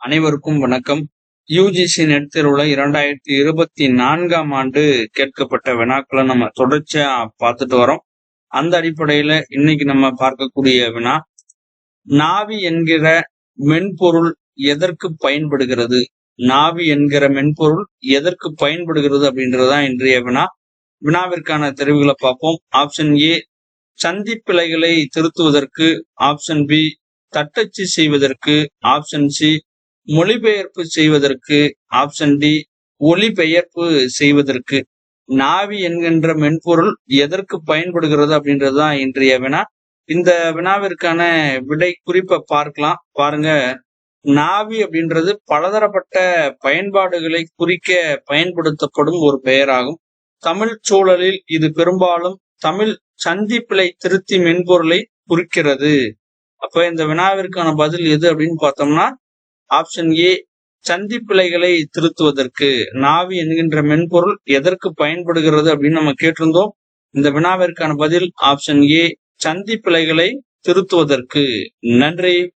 அனைவருக்கும் வணக்கம். UGC net தேர்வுல 2024ஆம் ஆண்டு கேட்கப்பட்ட வினாக்களை நம்ம தொடர்ச்சியா பார்த்துட்டு வரோம். அந்த அடிப்படையில இன்னைக்கு நம்ம பார்க்கக்கூடிய வினா, நாவி என்கிற மென்பொருள் எதற்கு பயன்படுகிறது? நாவி என்கிற மென்பொருள் எதற்கு பயன்படுகிறது அப்படின்றதுதான் இன்றைய வினா. வினாவிற்கான தெரிவுகளை பார்ப்போம். ஆப்ஷன் ஏ, சந்திப்பிழைகளை திருத்துவதற்கு. ஆப்ஷன் பி, தட்டச்சு செய்வதற்கு. ஆப்ஷன் சி, மொழிபெயர்ப்பு செய்வதற்கு. ஆப்ஷன் டி, ஒலிபெயர்ப்பு செய்வதற்கு. நாவி என்கின்ற மென்பொருள் எதற்கு பயன்படுகிறது அப்படின்றதுதான் இன்றைய வினா. இந்த வினாவிற்கான விடை குறிப்பை பார்க்கலாம். பாருங்க, நாவி அப்படின்றது பலதரப்பட்ட பயன்பாடுகளை குறிக்க பயன்படுத்தப்படும் ஒரு பெயராகும். தமிழ் சூழலில் இது பெரும்பாலும் தமிழ் சந்திப்பிழை திருத்தி மென்பொருளை குறிக்கிறது. அப்ப இந்த வினாவிற்கான பதில் எது அப்படின்னு பார்த்தோம்னா ஆப்ஷன் ஏ, சந்திப்பிழைகளை திருத்துவதற்கு. நாவி என்கின்ற மென்பொருள் எதற்கு பயன்படுகிறது அப்படின்னு நம்ம கேட்டிருந்தோம். இந்த வினாவிற்கான பதில் ஆப்ஷன் ஏ, சந்திப்பிழைகளை திருத்துவதற்கு. நன்றி.